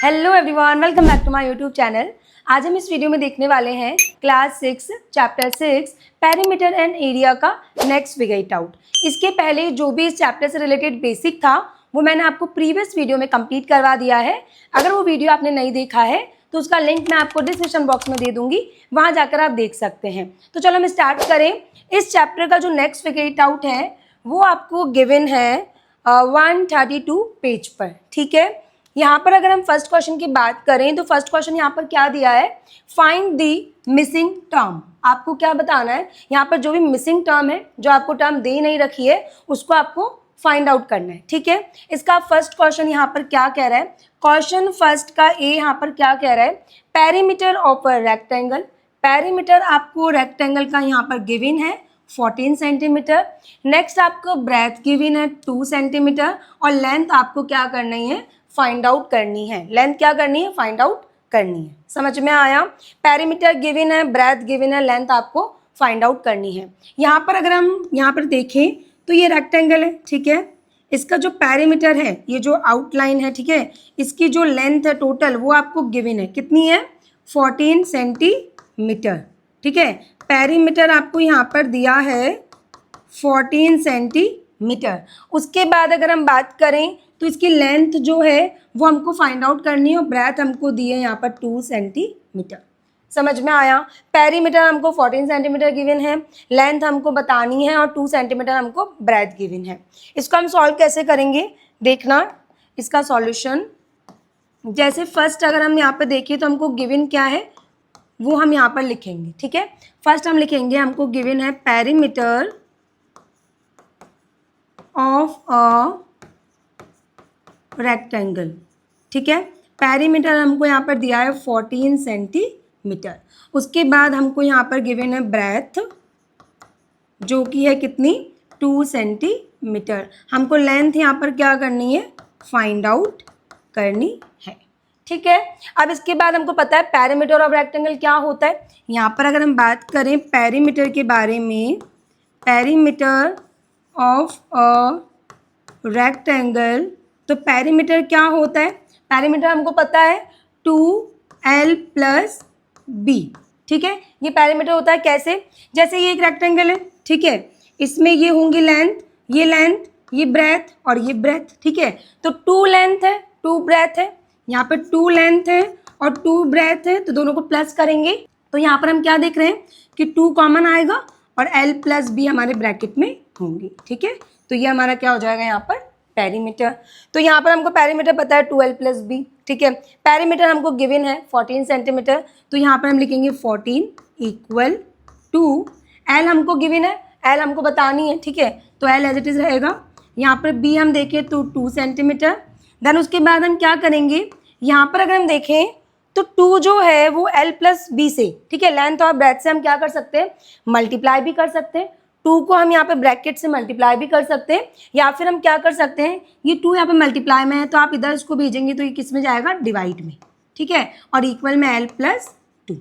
Hello everyone, welcome back to my YouTube channel. आज हम इस वीडियो में देखने वाले हैं class 6 chapter 6 perimeter and area का नेक्स्ट फिगर इट आउट। इसके पहले जो भी इस चैप्टर से रिलेटेड बेसिक था वो मैंने आपको प्रीवियस वीडियो में कंप्लीट करवा दिया है। अगर वो वीडियो आपने नहीं देखा है तो उसका लिंक मैं आपको डिस्क्रिप्शन बॉक्स में दे दूंगी, वहाँ जाकर आप देख सकते हैं। तो चलो हम स्टार्ट करें। इस चैप्टर का जो नेक्स्ट फिगर इट आउट है वो आपको गिवन है 132 पेज पर। ठीक है, यहाँ पर अगर हम फर्स्ट क्वेश्चन की बात करें तो फर्स्ट क्वेश्चन यहाँ पर क्या दिया है, फाइंड दी मिसिंग टर्म। आपको क्या बताना है, यहाँ पर जो भी मिसिंग टर्म है, जो आपको टर्म दे नहीं रखी है, उसको आपको फाइंड आउट करना है। ठीक है, इसका फर्स्ट क्वेश्चन यहाँ पर क्या कह रहा है, क्वेश्चन फर्स्ट का ए यहाँ पर क्या कह रहा है, perimeter of a rectangle. Perimeter आपको रेक्टेंगल का यहाँ पर गिवन है 14 सेंटीमीटर। नेक्स्ट आपको ब्रेथ गिवन है 2 सेंटीमीटर और लेंथ आपको क्या करनी है, फाइंड आउट करनी है। लेंथ क्या करनी है, फाइंड आउट करनी है। समझ में आया, पेरीमीटर गिवन है, ब्रेथ गिवन है, लेंथ आपको फाइंड आउट करनी है। यहाँ पर अगर हम यहाँ पर देखें तो ये रेक्टेंगल है, ठीक है, इसका जो पेरीमीटर है, ये जो आउटलाइन है, ठीक है, इसकी जो लेंथ है टोटल वो आपको गिवन है, कितनी है, 14 सेंटीमीटर। ठीक है, पेरीमीटर आपको यहाँ पर दिया है 14 सेंटीमीटर। उसके बाद अगर हम बात करें तो इसकी लेंथ जो है वो हमको फाइंड आउट करनी है और ब्रेथ हमको दी है यहाँ पर 2 सेंटीमीटर। समझ में आया, पेरीमीटर हमको 14 सेंटीमीटर गिवन है, लेंथ हमको बतानी है और 2 सेंटीमीटर हमको ब्रेथ गिवन है। इसको हम सॉल्व कैसे करेंगे देखना, इसका सॉल्यूशन जैसे फर्स्ट अगर हम यहाँ पर देखें तो हमको गिवन क्या है वो हम यहाँ पर लिखेंगे। ठीक है, फर्स्ट हम लिखेंगे, हमको गिवन है पेरीमीटर ऑफ अ रेक्टेंगल। ठीक है, पेरीमीटर हमको यहाँ पर दिया है 14 सेंटीमीटर। उसके बाद हमको यहाँ पर गिवन है ब्रेथ जो कि है कितनी, 2 सेंटीमीटर। हमको लेंथ यहाँ पर क्या करनी है, फाइंड आउट करनी है। ठीक है, अब इसके बाद हमको पता है पेरीमीटर ऑफ रेक्टेंगल क्या होता है। यहाँ पर अगर हम बात करें पेरीमीटर के बारे में, पेरीमीटर ऑफ अ रेक्टेंगल, तो पेरीमीटर क्या होता है, पेरीमीटर हमको पता है 2l + b। ठीक है, ये पेरीमीटर होता है कैसे, जैसे ये एक रेक्टेंगल है, ठीक है, इसमें ये होंगी लेंथ, ये ब्रेथ और ये ब्रेथ। ठीक है, तो 2 लेंथ है 2 ब्रेथ है, यहाँ पर 2 लेंथ है और 2 ब्रेथ है, तो दोनों को प्लस करेंगे तो यहाँ पर हम क्या देख रहे हैं कि 2 कॉमन आएगा और l + b हमारे ब्रैकेट में होंगे। ठीक है, तो ये हमारा क्या हो जाएगा यहाँ पर पेरीमीटर। तो यहाँ पर हमको पेरीमीटर पता है 2l + b। ठीक है, पेरीमीटर हमको गिवन है 14 सेंटीमीटर, तो यहाँ पर हम लिखेंगे 14 = 2, l हमको गिवन है, l हमको बतानी है। ठीक है, तो l एज इट इज़ रहेगा। यहाँ पर b हम देखें तो 2 सेंटीमीटर। देन उसके बाद हम क्या करेंगे, यहाँ पर अगर हम देखें तो 2 जो है वो l + b से, ठीक है, लेंथ और ब्रेथ से हम क्या कर सकते हैं, मल्टीप्लाई भी कर सकते हैं। 2 को हम यहाँ पे ब्रैकेट से मल्टीप्लाई भी कर सकते हैं, या फिर हम क्या कर सकते हैं, ये 2 यहाँ पे मल्टीप्लाई में है तो आप इधर इसको भेजेंगे तो ये किस में जाएगा, डिवाइड में। ठीक है, और इक्वल में l + 2।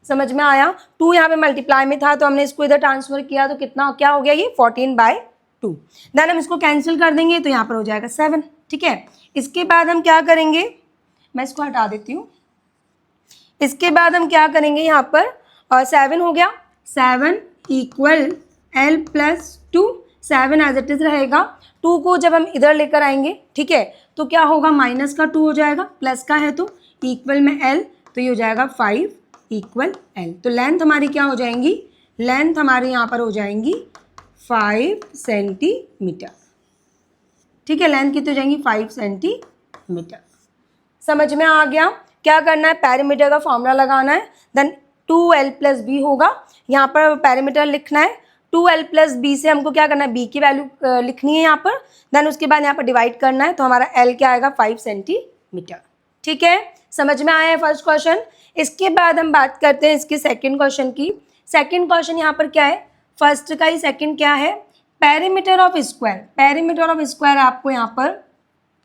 समझ में आया, 2 यहाँ पे मल्टीप्लाई में था तो हमने इसको इधर ट्रांसफर किया तो कितना क्या हो गया, ये 14/2। देन हम इसको कैंसिल कर देंगे तो यहाँ पर हो जाएगा 7। ठीक है, इसके बाद हम क्या करेंगे, मैं इसको हटा देती हूँ। इसके बाद हम क्या करेंगे, यहाँ पर 7 हो गया, 7 = l + 2, 7 एज इट इज़ रहेगा। 2 को जब हम इधर लेकर आएंगे, ठीक है, तो क्या होगा, माइनस का 2 हो जाएगा, प्लस का है तो इक्वल में l, तो ये हो जाएगा 5 = l। तो लेंथ हमारी क्या हो जाएंगी, लेंथ हमारी यहाँ पर हो जाएंगी 5 सेंटीमीटर। ठीक है, लेंथ कितनी हो जाएंगी, 5 सेंटीमीटर। समझ में आ गया, क्या करना है, पेरीमीटर का फॉर्मूला लगाना है, देन 2l + b होगा, यहाँ पर पेरीमीटर लिखना है, 2l + b से हमको क्या करना है, b की वैल्यू लिखनी है यहाँ पर, देन उसके बाद यहाँ पर डिवाइड करना है, तो हमारा l क्या आएगा, 5 सेंटीमीटर। ठीक है, समझ में आया है फर्स्ट क्वेश्चन। इसके बाद हम बात करते हैं इसके सेकंड क्वेश्चन की। सेकंड क्वेश्चन यहाँ पर क्या है, फर्स्ट का ही सेकंड क्या है, perimeter of square. Perimeter of square आपको यहाँ पर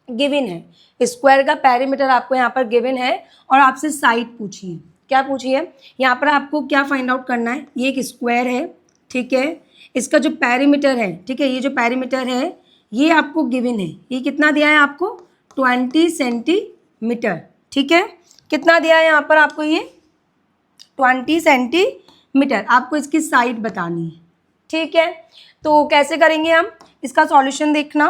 गिवन है, स्क्वायर का पेरीमीटर आपको यहाँ पर गिवन है और आपसे साइड पूछी है। क्या पूछी है, यहाँ पर आपको क्या फाइंड आउट करना है, ये एक स्क्वायर है, ठीक है, इसका जो पेरीमीटर है, ठीक है, ये जो पेरीमीटर है ये आपको गिवन है, ये कितना दिया है आपको, 20 सेंटीमीटर। ठीक है, कितना दिया है यहाँ पर आपको ये 20 सेंटीमीटर, आपको इसकी साइड बतानी है। ठीक है, तो कैसे करेंगे हम इसका सॉल्यूशन देखना।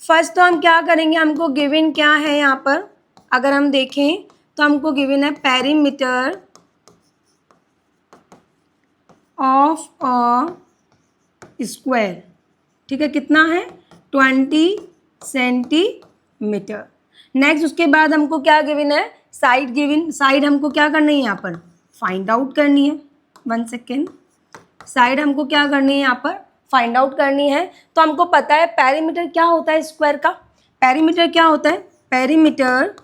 फर्स्ट तो हम क्या करेंगे, हमको गिवन क्या है यहाँ पर, अगर हम देखें तो हमको गिवन है पेरीमीटर ऑफ अ स्क्वायर। ठीक है, कितना है 20 सेंटीमीटर। नेक्स्ट उसके बाद हमको क्या गिवन है, साइड गिवन, साइड हमको क्या करनी है यहाँ पर फाइंड आउट करनी है। 1 सेकेंड, साइड हमको क्या करनी है यहाँ पर फाइंड आउट करनी है। तो हमको पता है पेरीमीटर क्या होता है स्क्वायर का, पेरीमीटर क्या होता है, perimeter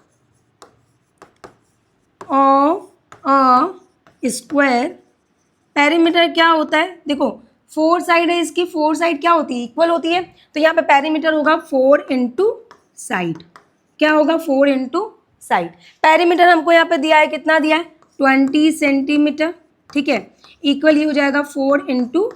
of a square, perimeter क्या होता है, देखो 4 साइड है इसकी, 4 साइड क्या होती है इक्वल होती है, तो यहाँ पे पेरीमीटर होगा 4 इंटू साइड, क्या होगा 4 इंटू साइड। पेरीमीटर हमको यहाँ पे दिया है, कितना दिया है 20 सेंटीमीटर। ठीक है, इक्वल ही हो जाएगा 4 इंटू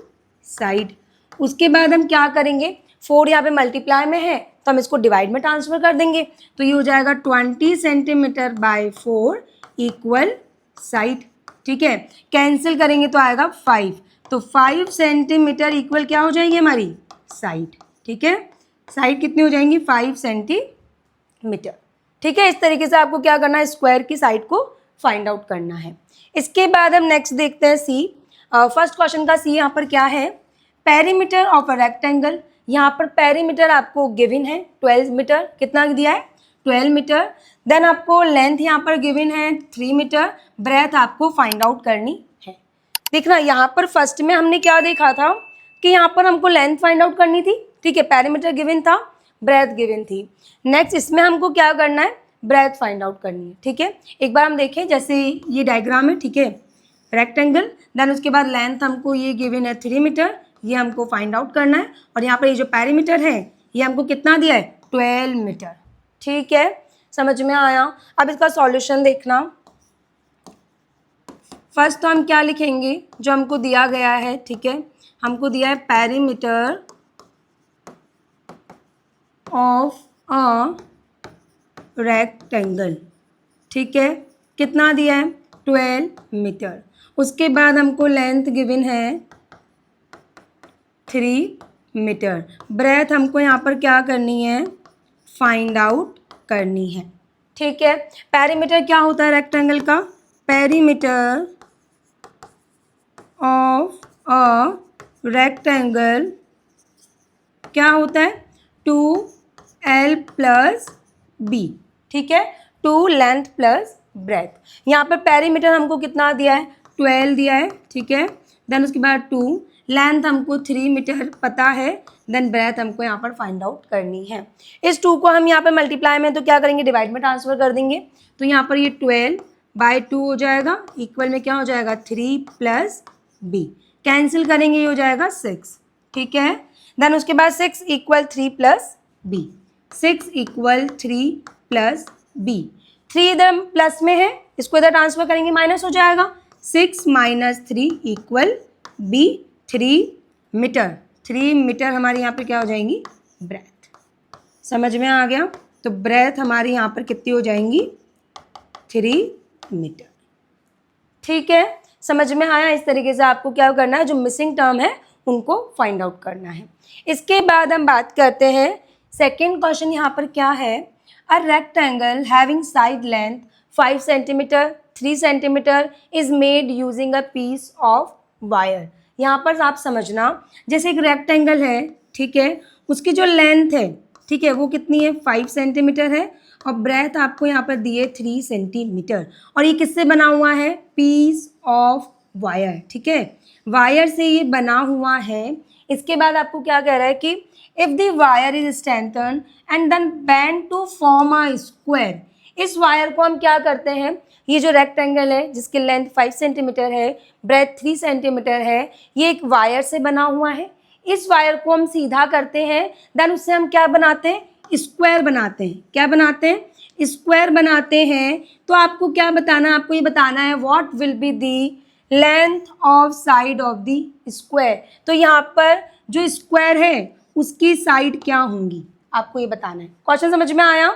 साइड। उसके बाद हम क्या करेंगे, 4 यहाँ पे मल्टीप्लाई में है तो हम इसको डिवाइड में ट्रांसफर कर देंगे, तो ये हो जाएगा 20 सेंटीमीटर बाय 4 इक्वल साइड। ठीक है, कैंसिल करेंगे तो आएगा 5, तो 5 सेंटीमीटर इक्वल क्या हो जाएगी हमारी साइड। ठीक है, साइड कितनी हो जाएंगी 5 सेंटीमीटर। ठीक है, इस तरीके से आपको क्या करना है, स्क्वायर की साइड को फाइंड आउट करना है। इसके बाद हम नेक्स्ट देखते हैं सी। फर्स्ट क्वेश्चन का सी यहाँ पर क्या है, पेरीमीटर ऑफ अ रेक्टेंगल। यहाँ पर पेरीमीटर आपको गिवन है 12 मीटर, कितना दिया है 12 मीटर। देन आपको लेंथ यहाँ पर गिवन है 3 मीटर, ब्रेथ आपको फाइंड आउट करनी है। देखना यहाँ पर फर्स्ट में हमने क्या देखा था कि यहाँ पर हमको लेंथ फाइंड आउट करनी थी। ठीक है, पेरीमीटर गिवन था, ब्रेथ गिवन थी। नेक्स्ट इसमें हमको क्या करना है, ब्रेथ फाइंड आउट करनी है। ठीक है, एक बार हम देखें, जैसे ये डायग्राम है, ठीक है, रेक्टेंगल, देन उसके बाद लेंथ हमको ये गिवन है 3 मीटर, ये हमको फाइंड आउट करना है, और यहाँ पर ये जो पेरीमीटर है ये हमको कितना दिया है 12 मीटर। ठीक है, समझ में आया। अब इसका सॉल्यूशन देखना। फर्स्ट तो हम क्या लिखेंगे, जो हमको दिया गया है, ठीक है, हमको दिया है पेरीमीटर ऑफ अ रेक्टेंगल। ठीक है, कितना दिया है 12 मीटर। उसके बाद हमको लेंथ गिवन है 3 मीटर, ब्रेथ हमको यहाँ पर क्या करनी है फाइंड आउट करनी है। ठीक है, पेरीमीटर क्या होता है रेक्टेंगल का, पेरीमीटर ऑफ अ रेक्टेंगल क्या होता है 2L प्लस बी। ठीक है, 2 लेंथ प्लस ब्रेथ। यहाँ पर पेरीमीटर हमको कितना दिया है 12 दिया है। ठीक है, देन उसके बाद 2, लेंथ हमको 3 मीटर पता है, देन ब्रेथ हमको यहाँ पर फाइंड आउट करनी है। इस 2 को हम यहाँ पर मल्टीप्लाई में तो क्या करेंगे डिवाइड में ट्रांसफर कर देंगे, तो यहाँ पर ये 12 बाय 2 हो जाएगा, इक्वल में क्या हो जाएगा 3 प्लस बी, कैंसिल करेंगे ये हो जाएगा 6। ठीक है, देन उसके बाद 6 equal 3 plus b, 6 equal 3 plus b. 3 इधर प्लस में है, इसको इधर ट्रांसफर करेंगे माइनस हो जाएगा, 6 minus 3 equal b 3 metre. 3 metre हमारी यहाँ पर क्या हो जाएंगी ब्रेथ। समझ में आ गया, तो ब्रेथ हमारी यहाँ पर कितनी हो जाएंगी 3 मीटर। ठीक है, समझ में आया। इस तरीके से आपको क्या करना है, जो मिसिंग टर्म है उनको फाइंड आउट करना है। इसके बाद हम बात करते हैं सेकेंड क्वेश्चन। यहाँ पर क्या है, a rectangle having side length 5 centimetre 3 centimetre is made using a piece of wire. यहाँ पर आप समझना, जैसे एक रेक्टेंगल है, ठीक है, उसकी जो लेंथ है, ठीक है, वो कितनी है 5 सेंटीमीटर है, और ब्रेथ आपको यहाँ पर दिए 3 सेंटीमीटर, और ये किससे बना हुआ है पीस ऑफ वायर। ठीक है, वायर से ये बना हुआ है। इसके बाद आपको क्या कह रहा है कि if the wire is straightened and then bend to form a square. इस वायर को हम क्या करते हैं, ये जो रेक्टेंगल है जिसकी लेंथ 5 सेंटीमीटर है, ब्रेथ 3 सेंटीमीटर है, ये एक वायर से बना हुआ है। इस वायर को हम सीधा करते हैं, देन उससे हम क्या बनाते हैं स्क्वायर बनाते हैं। क्या बनाते हैं स्क्वायर बनाते हैं। तो आपको क्या बताना है, आपको ये बताना है what will be the length of side of the square. तो यहाँ पर जो स्क्वायर है उसकी साइड क्या होंगी आपको ये बताना है। क्वेश्चन समझ में आया।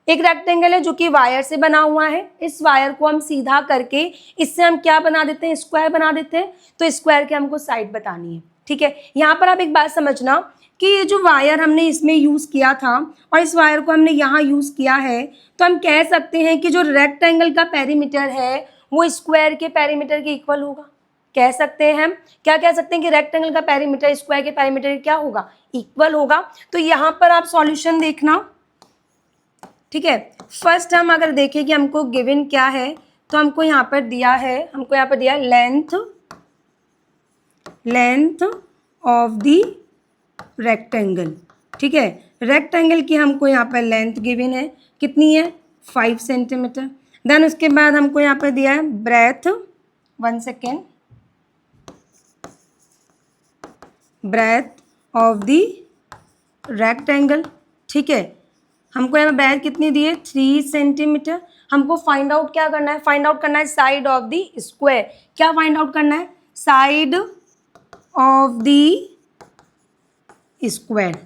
एक रेक्टेंगल है जो कि वायर से बना हुआ है, इस वायर को हम सीधा करके इससे हम क्या बना देते हैं, स्क्वायर बना देते हैं। तो स्क्वायर की हमको साइड बतानी है, ठीक है। यहाँ पर आप एक बात समझना कि ये जो वायर हमने इसमें यूज़ किया था और इस वायर को हमने यहाँ यूज़ किया है, तो हम कह सकते हैं कि जो रेक्टेंगल का पेरीमीटर है वो स्क्वायर के पेरीमीटर के इक्वल होगा। कह सकते हैं हम, क्या कह सकते हैं कि रेक्टेंगल का पेरीमीटर स्क्वायर के पेरीमीटर क्या होगा, इक्वल होगा। तो यहाँ पर आप सॉल्यूशन देखना, ठीक है। फर्स्ट हम अगर देखें कि हमको गिवन क्या है, तो हमको यहाँ पर दिया है, लेंथ ऑफ द रेक्टेंगल, ठीक है। रेक्टेंगल की हमको यहाँ पर लेंथ गिवन है, कितनी है, 5 सेंटीमीटर। देन उसके बाद हमको यहाँ पर दिया है breadth, 1 second, breadth of the rectangle, ठीक है। हमको यहाँ ब्रेथ कितनी दी है, 3 सेंटीमीटर। हमको फाइंड आउट क्या करना है, फाइंड आउट करना है साइड ऑफ द स्क्वायर। क्या फाइंड आउट करना है, साइड ऑफ द स्क्वायर,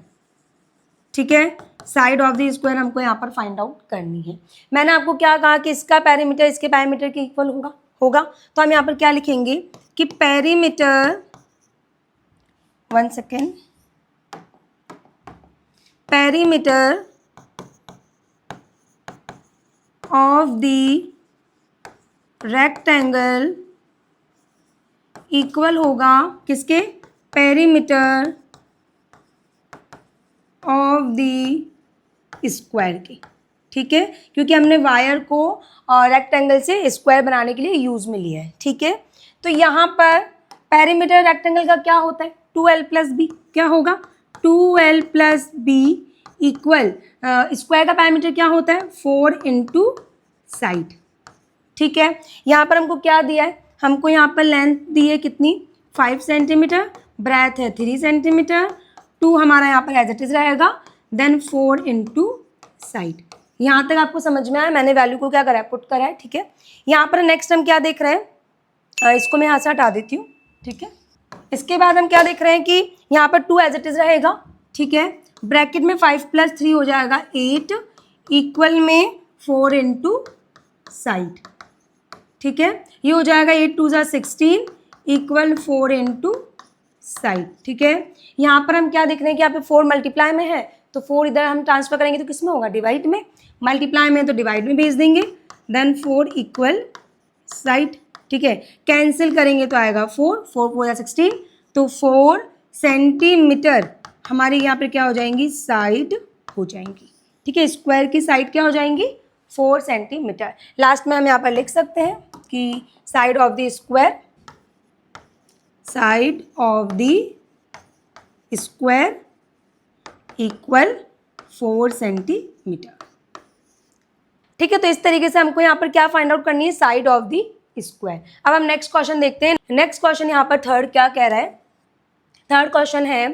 ठीक है। साइड ऑफ द स्क्वायर हमको यहाँ पर फाइंड आउट करनी है। मैंने आपको क्या कहा कि इसका पेरीमीटर इसके पेरीमीटर के इक्वल होगा। तो हम यहाँ पर क्या लिखेंगे कि perimeter, 1 second, perimeter of the rectangle equal होगा किसके, पेरीमीटर ऑफ द स्क्वायर के, ठीक है। क्योंकि हमने वायर को रेक्टेंगल से स्क्वायर बनाने के लिए यूज में लिया है, ठीक है। तो यहाँ पर पेरीमीटर रेक्टेंगल का क्या होता है, 2l प्लस बी। क्या होगा, 2l plus b equal, square का पेरीमीटर क्या होता है, 4 इंटू साइड, ठीक है। यहाँ पर हमको क्या दिया है, हमको यहाँ पर लेंथ दी है कितनी, 5 सेंटीमीटर, ब्रेथ है 3 सेंटीमीटर, 2 हमारा यहाँ पर एज इट इज रहेगा, देन 4 इंटू साइड। यहाँ तक आपको समझ में आया, मैंने वैल्यू को क्या करा है, पुट करा है, ठीक है। यहाँ पर नेक्स्ट हम क्या देख रहे हैं, इसको मैं यहाँ से हटा देती हूँ, ठीक है। इसके बाद हम क्या देख रहे हैं कि यहाँ पर 2 एज इट इज रहेगा, ठीक है। ब्रैकेट में 5 प्लस 3 हो जाएगा 8, इक्वल में 4 इंटू साइड, ठीक है। ये हो जाएगा 8 2 16 इक्वल 4 इंटू साइड, ठीक है। यहाँ पर हम क्या देख रहे हैं कि यहाँ पे 4 मल्टीप्लाई में है, तो 4 इधर हम ट्रांसफर करेंगे तो किस में होगा, डिवाइड में। मल्टीप्लाई में तो डिवाइड में भेज देंगे, देन 4 इक्वल साइड, ठीक है। कैंसिल करेंगे तो आएगा 4 4 16, तो 4 सेंटीमीटर हमारे यहाँ पे क्या हो जाएंगी, साइड हो जाएंगी, ठीक है। स्क्वायर की साइड क्या हो जाएंगी, 4 सेंटीमीटर। लास्ट में हम यहाँ पर लिख सकते हैं कि side of the square, side of the square equal 4 centimetre, ठीक है। तो इस तरीके से हमको यहाँ पर क्या फाइंड आउट करनी है, साइड ऑफ द स्क्वायर। अब हम नेक्स्ट क्वेश्चन देखते हैं। नेक्स्ट क्वेश्चन यहाँ पर थर्ड क्या कह रहा है, थर्ड क्वेश्चन है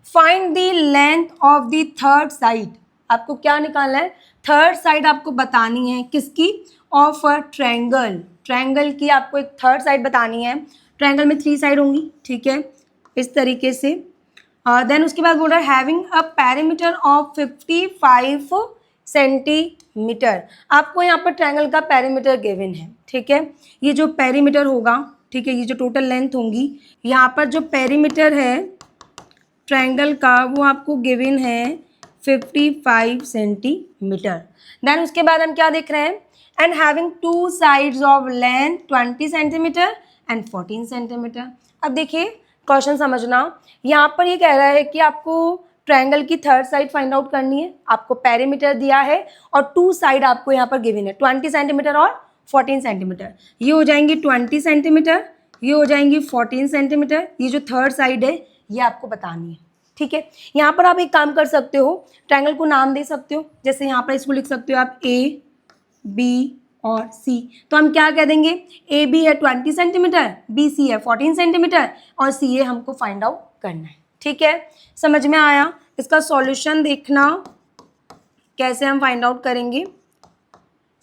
find the length of the third side. आपको क्या निकालना है, थर्ड साइड आपको बतानी है, किसकी, ऑफ अ ट्रायंगल। ट्रायंगल की आपको एक थर्ड साइड बतानी है। ट्रायंगल में 3 साइड होंगी, ठीक है, इस तरीके से। देन उसके बाद बोल रहा है having a perimeter of 55 centimetre. आपको यहाँ पर ट्रायंगल का पेरीमीटर गिवन है, ठीक है। ये जो पेरीमीटर होगा, ठीक है, ये जो टोटल लेंथ होंगी, यहाँ पर जो पेरीमीटर है ट्रायंगल का वो आपको गिवन है 55 सेंटीमीटर। देन उसके बाद हम क्या देख रहे हैं, and having 2 sides of length 20 centimetre and 14 centimetre. अब देखिए क्वेश्चन समझना, यहाँ पर ये कह रहा है कि आपको ट्रायंगल की थर्ड साइड फाइंड आउट करनी है। आपको पेरीमीटर दिया है और 2 साइड आपको यहाँ पर गिवन है, 20 सेंटीमीटर और 14 सेंटीमीटर। ये हो जाएंगी 20 सेंटीमीटर, ये हो जाएंगी 14 सेंटीमीटर। ये जो थर्ड साइड है ये आपको बतानी है, ठीक है। यहाँ पर आप एक काम कर सकते हो, ट्रायंगल को नाम दे सकते हो। जैसे यहाँ पर इसको लिख सकते हो आप ए, बी और सी। तो हम क्या कह देंगे, ए बी है 20 सेंटीमीटर, बी सी है 14 सेंटीमीटर और सी ए हमको फाइंड आउट करना है, ठीक है। समझ में आया। इसका सॉल्यूशन देखना कैसे हम फाइंड आउट करेंगे।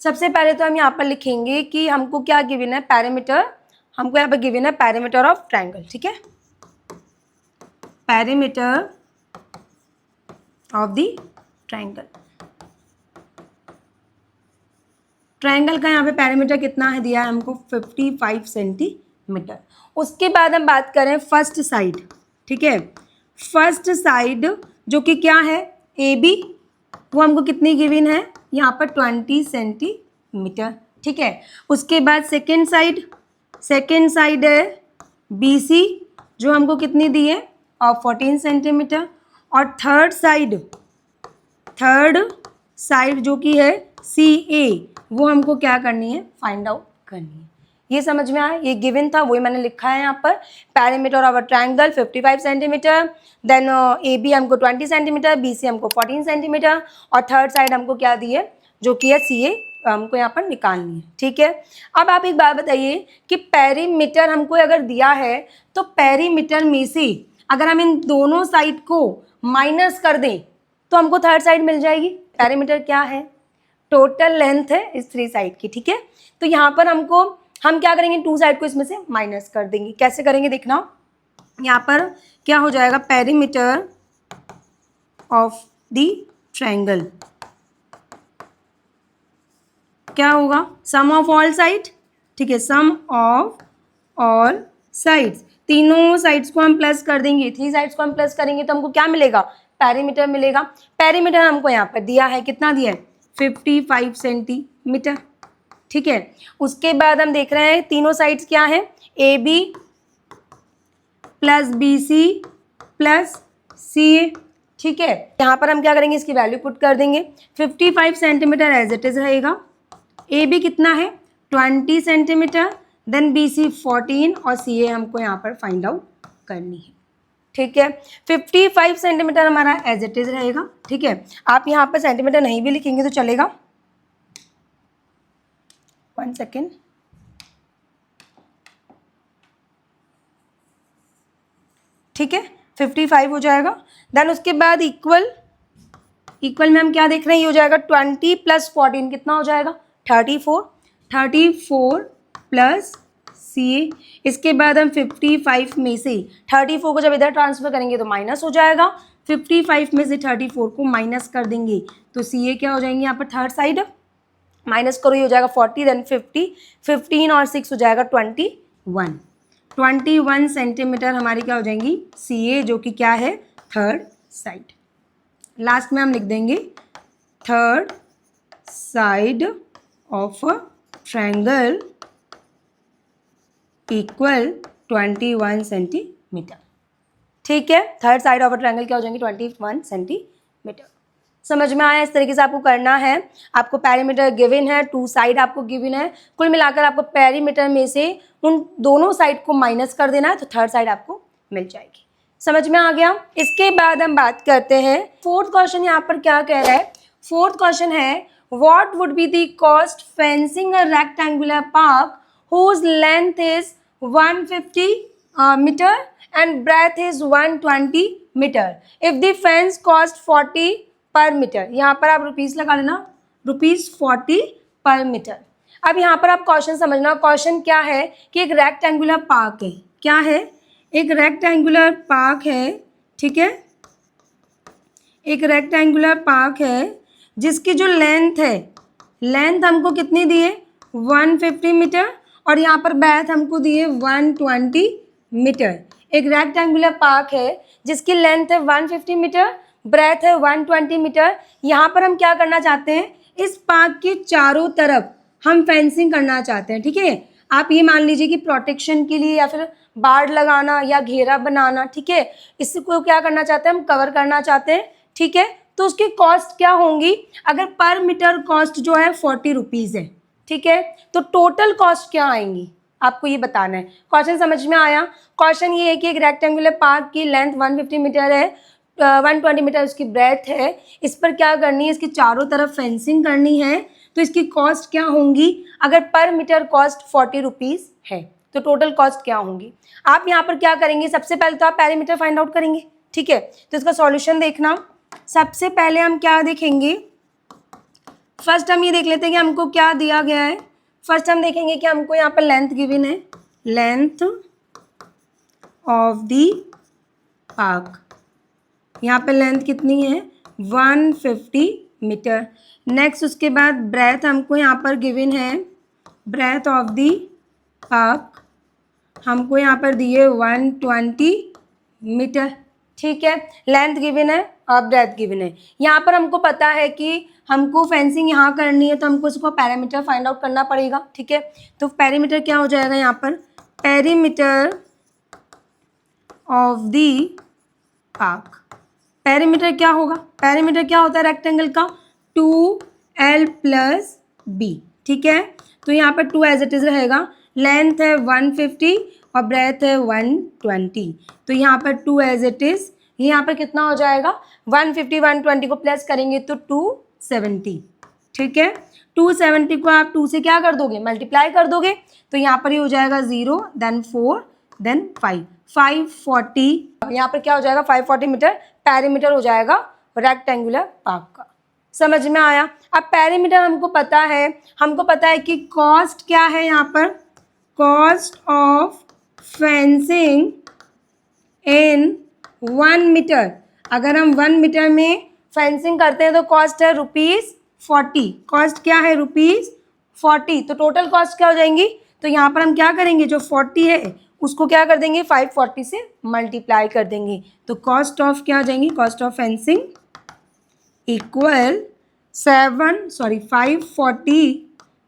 सबसे पहले तो हम यहाँ पर लिखेंगे कि हमको क्या गिवन है, पेरीमीटर। हमको यहाँ पर गिवन है पेरीमीटर ऑफ ट्रायंगल, ठीक है, perimeter of the triangle. Triangle का यहाँ पे पेरीमीटर कितना है दिया है हमको 55 सेंटीमीटर। उसके बाद हम बात करें फर्स्ट साइड, ठीक है, फर्स्ट साइड जो कि क्या है ए बी, वो हमको कितनी गिवन है यहाँ पर 20 सेंटीमीटर, ठीक है। उसके बाद सेकेंड साइड है बी सी जो हमको कितनी दी है और 14 सेंटीमीटर। और थर्ड साइड जो कि है सी ए, वो हमको क्या करनी है फाइंड आउट करनी है। ये समझ में आया, ये गिवन था वही मैंने लिखा है यहाँ पर। Perimeter of a triangle 55 centimetre, then a b हमको 20 सेंटीमीटर, बी सी हमको 14 सेंटीमीटर, और थर्ड साइड हमको क्या दी है जो कि है सी ए, हमको यहाँ पर निकालनी है, ठीक है। अब आप एक बात बताइए कि पेरीमीटर हमको अगर दिया है तो पेरीमीटर में से अगर हम इन दोनों साइड को माइनस कर दें तो हमको थर्ड साइड मिल जाएगी। पेरीमीटर क्या है, टोटल लेंथ है इस थ्री साइड की, ठीक है। तो यहाँ पर हम क्या करेंगे, टू साइड को इसमें से माइनस कर देंगे। कैसे करेंगे देखना, यहाँ पर क्या हो जाएगा, पेरीमीटर ऑफ द ट्रायंगल क्या होगा, सम ऑफ ऑल साइड, ठीक है, सम ऑफ ऑल साइड्स, तीनों साइड्स को हम प्लस कर देंगे, थ्री साइड्स को हम प्लस करेंगे तो हमको क्या मिलेगा, पेरीमीटर मिलेगा। पेरीमीटर हमको यहाँ पर दिया है, कितना दिया है 55 सेंटीमीटर, ठीक है। उसके बाद हम देख रहे हैं तीनों साइड्स क्या है, A B plus B C plus C A, ठीक है। यहाँ पर हम क्या करेंगे, इसकी वैल्यू पुट कर देंगे। 55 सेंटीमीटर एज इट इज रहेगा, ए बी कितना है 20 सेंटीमीटर, देन बी सी 14 और सी ए हमको यहाँ पर फाइंड आउट करनी है, ठीक है। 55 सेंटीमीटर हमारा एज इट इज रहेगा, ठीक है। आप यहाँ पर सेंटीमीटर नहीं भी लिखेंगे तो चलेगा, 1 सेकेंड, ठीक है, 55 हो जाएगा। देन उसके बाद इक्वल में हम क्या देख रहे हैं, ये हो जाएगा 20 प्लस 14 कितना हो जाएगा 34 प्लस सी ए। इसके बाद हम 55 में से 34 को जब इधर ट्रांसफर करेंगे तो माइनस हो जाएगा, 55 में से 34 को माइनस कर देंगे तो सी ए क्या हो जाएंगे यहाँ पर थर्ड साइड, माइनस करो ये हो जाएगा 40, देन 50, 15 और 6 हो जाएगा 21 सेंटीमीटर हमारी क्या हो जाएंगी सी ए, जो कि क्या है थर्ड साइड। लास्ट में हम लिख देंगे third side of a triangle equal 21 centimetre, ठीक है। Third side of a triangle क्या हो जाएंगे 21 सेंटीमीटर। समझ में आया, इस तरीके से आपको करना है। आपको पेरीमीटर गिवन है, टू साइड आपको गिवन है, कुल मिलाकर आपको पेरीमीटर में से उन दोनों साइड को माइनस कर देना है तो थर्ड साइड आपको मिल जाएगी। समझ में आ गया। इसके बाद हम बात करते हैं फोर्थ क्वेश्चन, यहाँ पर क्या कह रहा है, फोर्थ क्वेश्चन है what would be the cost fencing a rectangular park whose length is 150 meter and breadth is 120 meter if the fence cost 40 per meter। यहाँ पर आप रुपीस लगा लेना, ₹40 पर मीटर। अब यहाँ पर आप क्वेश्चन समझना, क्वेश्चन क्या है कि एक रेक्टेंगुलर पार्क है, क्या है, एक रेक्टेंगुलर पार्क है, ठीक है, एक रेक्टेंगुलर पार्क है जिसकी जो लेंथ है, लेंथ हमको कितनी दी है 150 मीटर और यहाँ पर ब्रेथ हमको दी है 120 मीटर। एक रेक्टेंगुलर पार्क है जिसकी लेंथ है 150 मीटर, ब्रेथ है 120 मीटर। यहाँ पर हम क्या करना चाहते हैं, इस पार्क के चारों तरफ हम फेंसिंग करना चाहते हैं, ठीक है। आप ये मान लीजिए कि प्रोटेक्शन के लिए या फिर बाड़ लगाना या घेरा बनाना, ठीक है, इसको क्या करना चाहते हैं हम कवर करना चाहते हैं, ठीक है। तो उसकी कॉस्ट क्या होंगी, अगर पर मीटर कॉस्ट जो है 40 रुपीज़ है, ठीक है, तो टोटल कॉस्ट क्या आएंगी आपको ये बताना है। क्वेश्चन समझ में आया। क्वेश्चन ये है कि एक रेक्टेंगुलर पार्क की लेंथ 150 मीटर है, 120 मीटर उसकी ब्रेथ है, इस पर क्या करनी है, इसके चारों तरफ फेंसिंग करनी है, तो इसकी कॉस्ट क्या होंगी, अगर पर मीटर कॉस्ट 40 रुपीज़ है तो टोटल कॉस्ट क्या होंगी। आप यहाँ पर क्या करेंगे, सबसे पहले तो आप पेरीमीटर फाइंड आउट करेंगे, ठीक है। तो इसका सॉल्यूशन देखना, सबसे पहले हम क्या देखेंगे, फर्स्ट हम ये देख लेते हैं कि हमको क्या दिया गया है। फर्स्ट हम देखेंगे कि हमको यहाँ पर लेंथ गिवन है, लेंथ ऑफ द पार्क, यहाँ पर लेंथ कितनी है 150 मीटर। नेक्स्ट उसके बाद ब्रेथ हमको यहाँ पर गिवन है, ब्रेथ ऑफ दी आर्क हमको यहाँ पर दिए 120 मीटर, ठीक है। लेंथ गिवन है और ब्रेथ गिवन है। यहाँ पर हमको पता है कि हमको फेंसिंग यहाँ करनी है तो हमको उसको पैरामीटर फाइंड आउट करना पड़ेगा, ठीक है। तो पैरामीटर क्या हो जाएगा यहाँ पर, perimeter of the arc. Perimeter क्या होगा, पैरीमीटर क्या होता है रेक्टेंगल का, 2L + B, ठीक है। तो यहाँ पर 2 एज इट इज रहेगा, लेंथ है 150 और ब्रेथ है 120, तो यहाँ पर 2 एज इट इज। यहाँ पर कितना हो जाएगा, 150 120 को प्लस करेंगे तो 270, ठीक है। 270 को आप 2 से क्या कर दोगे, मल्टीप्लाई कर दोगे, तो यहाँ पर ये हो जाएगा 0 देन 4 देन 5, 540। यहाँ पर क्या हो जाएगा, 540 मीटर पैरीमीटर हो जाएगा रेक्टेंगुलर पार्क का। समझ में आया। अब पैरीमीटर हमको पता है कि कॉस्ट क्या है यहाँ पर, cost of fencing in 1 metre. अगर हम 1 मीटर में फेंसिंग करते हैं तो कॉस्ट है ₹40। कॉस्ट क्या है, ₹40। तो टोटल कॉस्ट क्या हो जाएंगी, तो यहाँ पर हम क्या करेंगे, जो 40 है उसको क्या कर देंगे, 540 से मल्टीप्लाई कर देंगे, तो कॉस्ट ऑफ क्या आ जाएंगी, cost of fencing equal 540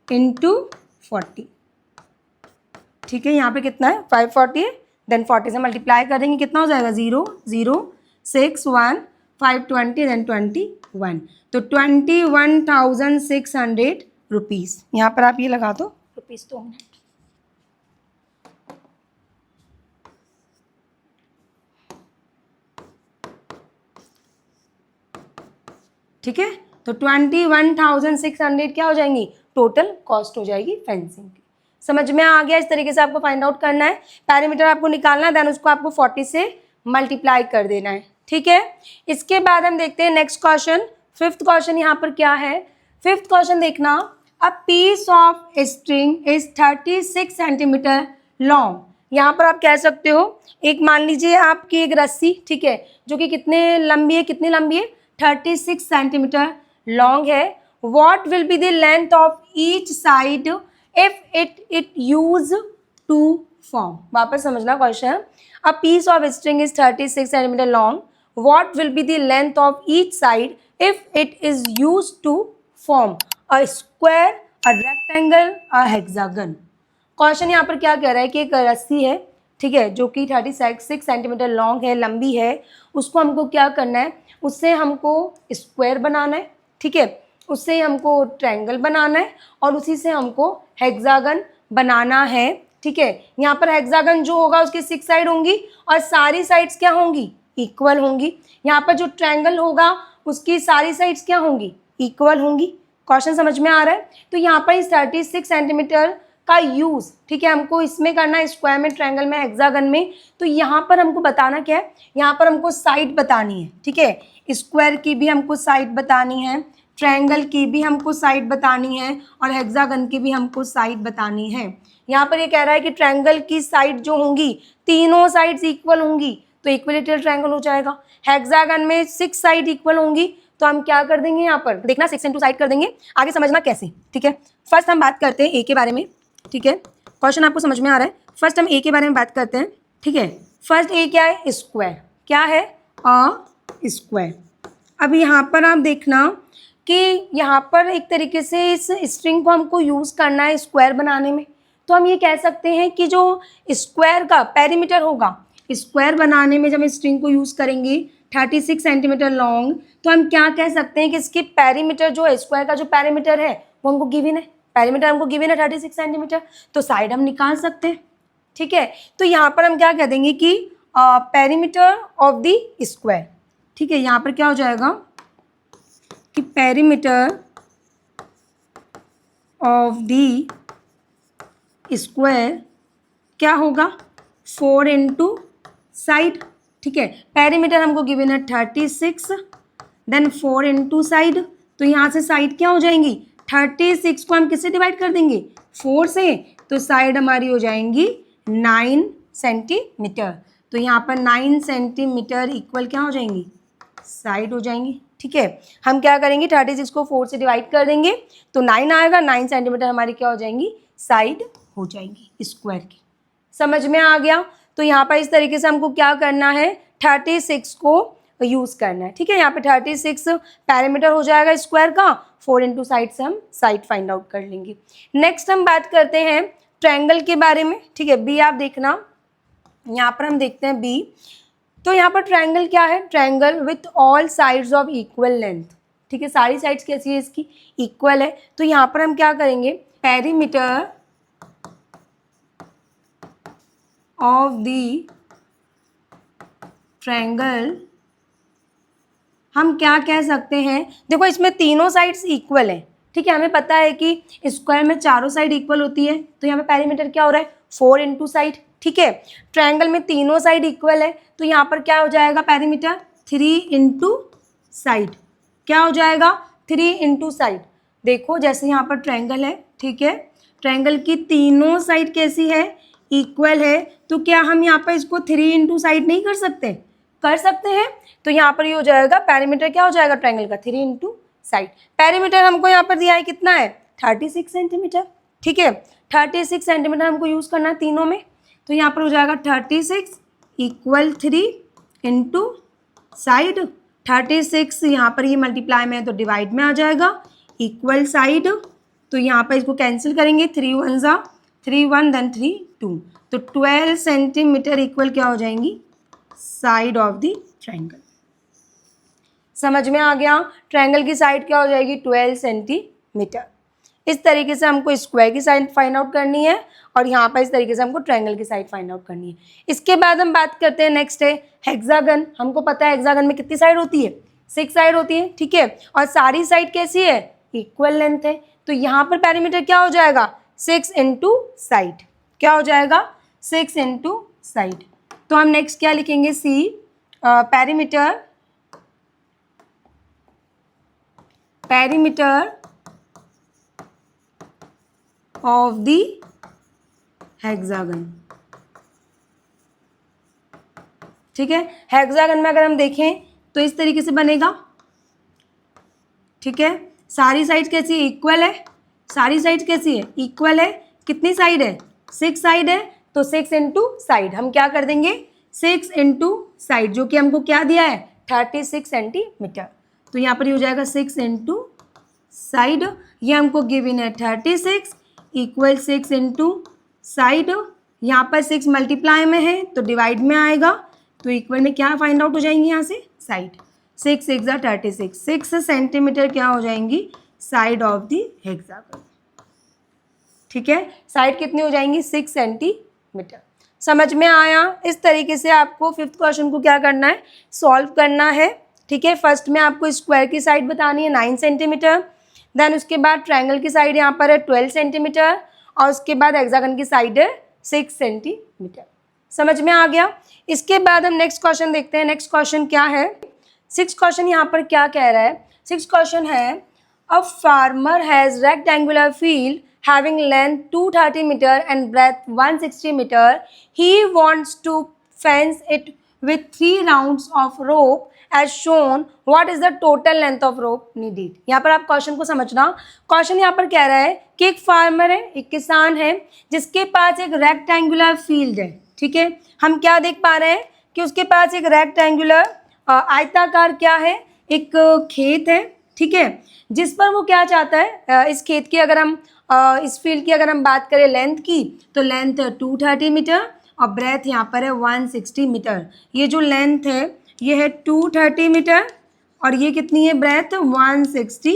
into 40, ठीक है। यहाँ पे कितना है, 540 है, देन 40 से मल्टीप्लाई कर देंगे, कितना हो जाएगा, 0 0 6 1 520 देन 21, तो 21,600 रुपीज़। यहाँ पर आप ये लगा दो रुपीज़, 2 मिनट, ठीक है। तो 21,600 क्या हो जाएंगी, टोटल कॉस्ट हो जाएगी फेंसिंग की। समझ में आ गया, इस तरीके से आपको फाइंड आउट करना है, पैरामीटर आपको निकालना है, देन उसको आपको 40 से मल्टीप्लाई कर देना है, ठीक है। इसके बाद हम देखते हैं नेक्स्ट क्वेश्चन, 5th क्वेश्चन। यहाँ पर क्या है, 5th क्वेश्चन देखना, a piece of string is 36 centimetre long. यहाँ पर आप कह सकते हो, एक मान लीजिए आपकी एक रस्सी, ठीक है, जो कि कितनी लंबी है, 36 सेंटीमीटर लॉन्ग है। What will be the length of each side if it used to form? वापस समझना question, a piece of string is 36 centimeter long. What will be the length of each side if it is used to form a square, a rectangle, a hexagon? Question यहाँ पर क्या कह रहा है कि एक रस्सी है, ठीक है, जो कि 36 सेंटीमीटर लॉन्ग है, लंबी है, उसको हमको क्या करना है, उससे हमको स्क्वायर बनाना है, ठीक है, उससे हमको ट्रायंगल बनाना है और उसी से हमको हेक्सागन बनाना है, ठीक है। यहाँ पर हेक्सागन जो होगा उसकी 6 साइड होंगी और सारी साइड्स क्या होंगी, इक्वल होंगी। यहाँ पर जो ट्रायंगल होगा उसकी सारी साइड्स क्या होंगी, इक्वल होंगी। क्वेश्चन समझ में आ रहा है। तो यहाँ पर इस 36 सेंटीमीटर का यूज़, ठीक है, हमको इसमें करना है, स्क्वायर में, ट्रायंगल में, हेक्सागन में। तो यहाँ पर हमको बताना क्या है, यहाँ पर हमको साइड बतानी है, ठीक है, स्क्वायर की भी हमको साइड बतानी है, ट्रायंगल की भी हमको साइड बतानी है और हेक्सागन की भी हमको साइड बतानी है। यहाँ पर ये कह रहा है कि ट्रायंगल की साइड जो होंगी, तीनों साइड्स इक्वल होंगी तो इक्विलेटरल ट्रायंगल हो जाएगा। हेक्सागन में 6 साइड इक्वल होंगी तो हम क्या कर देंगे, यहाँ पर देखना 6 इंटू साइड कर देंगे, आगे समझना कैसे, ठीक है। फर्स्ट हम बात करते हैं ए के बारे में, ठीक है, क्वेश्चन आपको समझ में आ रहा है। फर्स्ट हम ए के बारे में बात करते हैं, ठीक है। फर्स्ट ए क्या है, स्क्वायर, क्या है, अ स्क्वायर। अब यहाँ पर आप देखना कि यहाँ पर एक तरीके से इस स्ट्रिंग को हमको यूज़ करना है स्क्वायर बनाने में, तो हम ये कह सकते हैं कि जो स्क्वायर का पेरीमीटर होगा, स्क्वायर बनाने में जब हम स्ट्रिंग को यूज़ करेंगे 36 सेंटीमीटर लॉन्ग, तो हम क्या कह सकते हैं कि इसकी पेरीमीटर जो है, स्क्वायर का जो पेरीमीटर है वो हमको गिवन है, पेरीमीटर हमको गिवन है 36 सेंटीमीटर, तो साइड हम निकाल सकते हैं, ठीक है। तो यहाँ पर हम क्या कह देंगे कि पेरीमीटर ऑफ द स्क्वायर, ठीक है। यहाँ पर क्या हो जाएगा कि पेरीमीटर ऑफ द स्क्वायर क्या होगा, 4 इंटू साइड, ठीक है। पेरीमीटर हमको गिवन है 36, देन 4 इंटू साइड, तो यहाँ से साइड क्या हो जाएंगी, 36 को हम किससे डिवाइड कर देंगे, 4 से, तो साइड हमारी हो जाएंगी 9 सेंटीमीटर। तो यहाँ पर 9 सेंटीमीटर इक्वल क्या हो जाएंगी, साइड हो जाएंगी। ठीक है, हम क्या करेंगे 36 को 4 से डिवाइड कर देंगे तो 9 आएगा। 9 सेंटीमीटर हमारी क्या हो जाएंगी, साइड हो जाएंगी स्क्वायर की। समझ में आ गया। तो यहाँ पर इस तरीके से हमको क्या करना है, 36 को यूज़ करना है। ठीक है, यहाँ पे 36 पैरामीटर हो जाएगा स्क्वायर का, 4 इंटू साइड से हम साइड फाइंड आउट कर लेंगे। नेक्स्ट हम बात करते हैं ट्रायंगल के बारे में। ठीक है, बी आप देखना, यहाँ पर हम देखते हैं बी। तो यहाँ पर ट्रायंगल क्या है, triangle with all sides of equal length. ठीक है, सारी साइड्स कैसी है इसकी, इक्वल है। तो यहाँ पर हम क्या करेंगे, पेरीमीटर ऑफ द ट्रायंगल हम क्या कह सकते हैं, देखो इसमें तीनों साइड्स इक्वल है। ठीक है, हमें पता है कि स्क्वायर में चारों साइड इक्वल होती है, तो यहाँ पे पेरीमीटर क्या हो रहा है, 4 इंटू साइड। ठीक है, ट्रायंगल में तीनों साइड इक्वल है तो यहाँ पर क्या हो जाएगा पेरीमीटर, 3 इंटू साइड। क्या हो जाएगा, 3 इंटू साइड। देखो जैसे यहाँ पर ट्रायंगल है, ठीक है, ट्रायंगल की तीनों साइड कैसी है, इक्वल है। तो क्या हम यहाँ पर इसको 3 इंटू साइड नहीं कर सकते, कर सकते हैं। तो यहाँ पर ये हो जाएगा पेरीमीटर क्या हो जाएगा ट्रायंगल का, 3 इंटू साइड। पेरीमीटर हमको यहाँ पर दिया है कितना है, 36 सेंटीमीटर। ठीक है, 36 सेंटीमीटर हमको यूज़ करना है तीनों में। तो यहाँ पर हो जाएगा 36 इक्वल 3 इंटू साइड। 36 यहाँ पर ये मल्टीप्लाई में है तो डिवाइड में आ जाएगा, इक्वल साइड। तो यहाँ पर इसको कैंसिल करेंगे, 3 1 ज़ा 3 1 देन 3 2। तो 12 सेंटीमीटर इक्वल क्या हो जाएंगी, साइड ऑफ द ट्रायंगल। समझ में आ गया, ट्रायंगल की साइड क्या हो जाएगी, 12 सेंटीमीटर। इस तरीके से हमको स्क्वायर की साइड फाइंड आउट करनी है और यहाँ पर इस तरीके से हमको ट्रायंगल की साइड फाइंड आउट करनी है। इसके बाद हम बात करते हैं, नेक्स्ट है हेक्सागन। हमको पता है हेक्सागन में कितनी साइड होती है, 6 साइड होती है। ठीक है, और सारी साइड कैसी है, इक्वल लेंथ है। तो यहाँ पर पैरीमीटर क्या हो जाएगा, 6 इंटू साइड। क्या हो जाएगा, 6 इंटू साइड। तो हम नेक्स्ट क्या लिखेंगे, सी पैरीमीटर ऑफ द हेक्सागन। ठीक है, हेक्सागन में अगर हम देखें तो इस तरीके से बनेगा। ठीक है, सारी साइड कैसी है, इक्वल है। सारी साइड कैसी है, इक्वल है। कितनी साइड है, 6 साइड है। तो 6 इंटू साइड हम क्या कर देंगे, 6 इंटू साइड, जो कि हमको क्या दिया है, 36 सेंटीमीटर। तो यहाँ पर ये हो जाएगा 6 इंटू साइड। ये हमको गिवन है 36 इक्वल 6 इंटू साइड। यहाँ पर 6 मल्टीप्लाई में है तो डिवाइड में आएगा, तो इक्वल में क्या फाइंड आउट हो जाएंगी यहाँ से, साइड। 6 6 ज़ा 36, 6 सेंटीमीटर क्या हो जाएंगी, साइड ऑफ द हेक्सागन। ठीक है, साइड कितनी हो जाएंगी, 6 सेंटीमीटर। समझ में आया। इस तरीके से आपको 5th क्वेश्चन को क्या करना है, सॉल्व करना है। ठीक है, फर्स्ट में आपको स्क्वायर की साइड बतानी है 9 सेंटीमीटर, देन उसके बाद ट्रायंगल की साइड यहाँ पर है 12 सेंटीमीटर और उसके बाद हेक्सागन की साइड है 6 सेंटीमीटर। समझ में आ गया। इसके बाद हम नेक्स्ट क्वेश्चन देखते हैं। नेक्स्ट क्वेश्चन क्या है, 6th क्वेश्चन यहाँ पर क्या कह रहा है। 6th क्वेश्चन है, a farmer has rectangular field having length 230 meter and breadth 160 meter. He wants to fence it with 3 rounds of rope as shown. What is the total length of rope needed? यहाँ पर आप question को समझना। Question यहाँ पर कह रहा है कि एक फार्मर है, एक किसान है, जिसके पास एक रेक्टेंगुलर फील्ड है। ठीक है, हम क्या देख पा रहे हैं कि उसके पास एक रेक्टेंगुलर आयताकार क्या है, एक खेत है। ठीक है, जिस पर वो क्या चाहता है, इस खेत की अगर हम इस फील्ड की अगर हम बात करें लेंथ की, तो लेंथ है 230 मीटर और ब्रेथ यहाँ पर है 160 मीटर। ये जो लेंथ है ये है 230 मीटर और ये कितनी है, ब्रेथ 160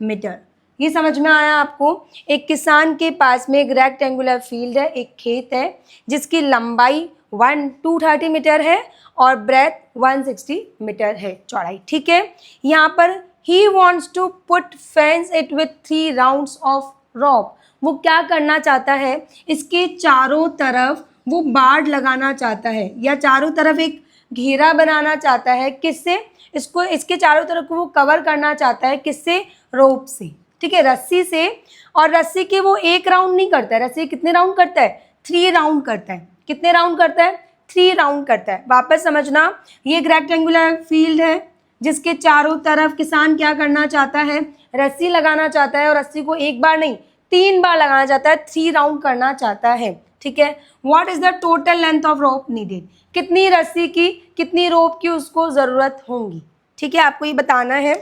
मीटर। ये समझ में आया आपको। एक किसान के पास में एक रेक्टेंगुलर फील्ड है, एक खेत है, जिसकी लंबाई 230 मीटर है और ब्रेथ 160 मीटर है चौड़ाई। ठीक है, यहाँ पर he wants to put fence it with 3 rounds of rope. वो क्या करना चाहता है, इसके चारों तरफ वो बाड़ लगाना चाहता है या चारों तरफ एक घेरा बनाना चाहता है। किससे, इसको इसके चारों तरफ को वो कवर करना चाहता है, किससे, रोप से। ठीक है, रस्सी से। और रस्सी के वो एक राउंड नहीं करता है, रस्सी कितने राउंड करता है, 3 राउंड करता है। कितने राउंड करता है, 3 राउंड करता है। वापस समझना, ये एक रेक्टेंगुलर फील्ड है, जिसके चारों तरफ किसान क्या करना चाहता है, रस्सी लगाना चाहता है, और रस्सी को एक बार नहीं 3 बार लगाना चाहता है, 3 राउंड करना चाहता है, ठीक है। What is the total length of rope needed, कितनी रस्सी की, कितनी रोप की उसको ज़रूरत होगी, ठीक है, आपको ये बताना है।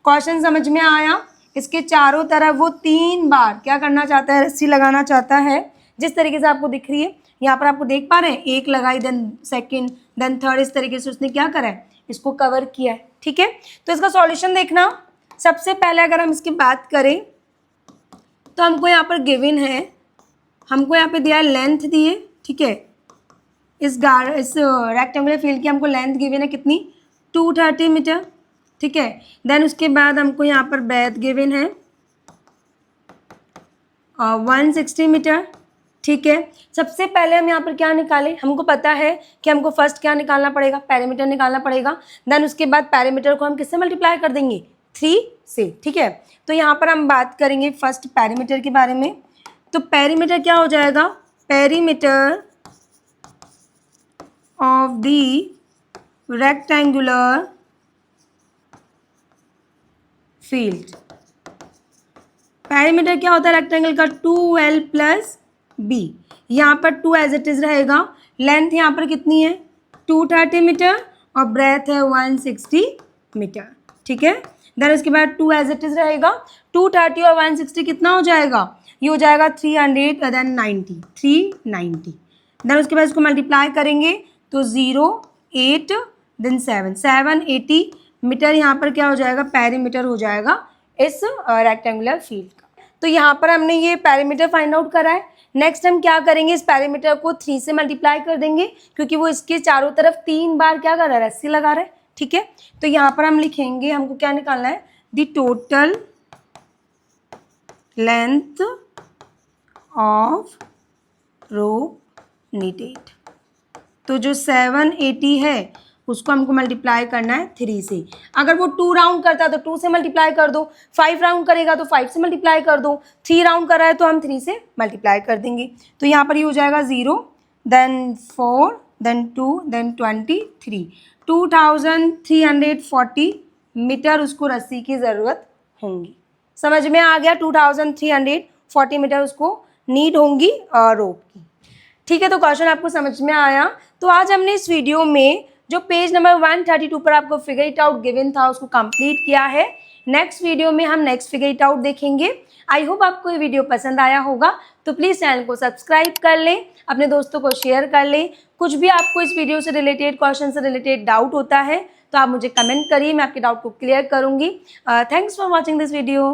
क्वेश्चन समझ में आया। इसके चारों तरफ वो 3 बार क्या करना चाहता है, रस्सी लगाना चाहता है, जिस तरीके से आपको दिख रही है यहाँ पर, आपको देख पा रहे हैं, एक लगाई, देन सेकंड, देन थर्ड, इस तरीके से उसने क्या करा है, इसको कवर किया है, ठीक है। तो इसका सॉल्यूशन देखना, सबसे पहले अगर हम इसकी बात करें तो हमको यहाँ पर गिवन है, हमको यहाँ पे दिया है लेंथ दी है, ठीक है, इस रेक्टेंगुलर फील्ड की हमको लेंथ गिवन है कितनी, 230 मीटर, ठीक है। देन उसके बाद हमको यहाँ पर ब्रेथ गिवन है 160 मीटर, ठीक है। सबसे पहले हम यहाँ पर क्या निकालें, हमको पता है कि हमको फर्स्ट क्या निकालना पड़ेगा, पैरामीटर निकालना पड़ेगा। देन उसके बाद पैरामीटर को हम किससे मल्टीप्लाई कर देंगे, 3 से, ठीक है। तो यहाँ पर हम बात करेंगे फर्स्ट पैरामीटर के बारे में। तो पैरामीटर क्या हो जाएगा, parameter of the rectangular field, parameter क्या होता है रेक्टेंगल का, 2L प्लस B, यहाँ पर 2 एज इट इज रहेगा, लेंथ यहाँ पर कितनी है 230 मीटर और ब्रेथ है 160 मीटर, ठीक है। देन उसके बाद 2 एज इट इज रहेगा, 230 और 160 कितना हो जाएगा, ये हो जाएगा 300, देन 390। देन उसके बाद इसको मल्टीप्लाई करेंगे तो 0, 8, देन 780 मीटर यहाँ पर क्या हो जाएगा, पैरीमीटर हो जाएगा इस रेक्टेंगुलर फील्ड का। तो यहाँ पर हमने ये पैरामीटर फाइंड आउट करा है। नेक्स्ट हम क्या करेंगे, इस पैरामीटर को 3 से मल्टीप्लाई कर देंगे, क्योंकि वो इसके चारों तरफ 3 बार क्या कर रहा है, रस्सी लगा रहा है, ठीक है। तो यहाँ पर हम लिखेंगे, हमको क्या निकालना है, the total length of rope needed. तो जो 780 है उसको हमको मल्टीप्लाई करना है 3 से। अगर वो 2 राउंड करता है तो 2 से मल्टीप्लाई कर दो, 5 राउंड करेगा तो 5 से मल्टीप्लाई कर दो, 3 राउंड कर रहा है तो हम 3 से मल्टीप्लाई कर देंगे। तो यहाँ पर ये हो जाएगा 0, देन 4, देन 2, देन 23, 2340 मीटर उसको रस्सी की ज़रूरत होंगी। समझ में आ गया, 2340 मीटर उसको नीड होंगी रोप की, ठीक है। तो क्वेश्चन आपको समझ में आया। तो आज हमने इस वीडियो में जो पेज नंबर 132 पर आपको फिगर इट आउट गिवन था उसको कंप्लीट किया है। नेक्स्ट वीडियो में हम नेक्स्ट फिगर इट आउट देखेंगे। आई होप आपको ये वीडियो पसंद आया होगा, तो प्लीज़ चैनल को सब्सक्राइब कर लें, अपने दोस्तों को शेयर कर लें। कुछ भी आपको इस वीडियो से रिलेटेड, क्वेश्चन से रिलेटेड डाउट होता है तो आप मुझे कमेंट करिए, मैं आपके डाउट को क्लियर करूँगी। Thanks for watching this video.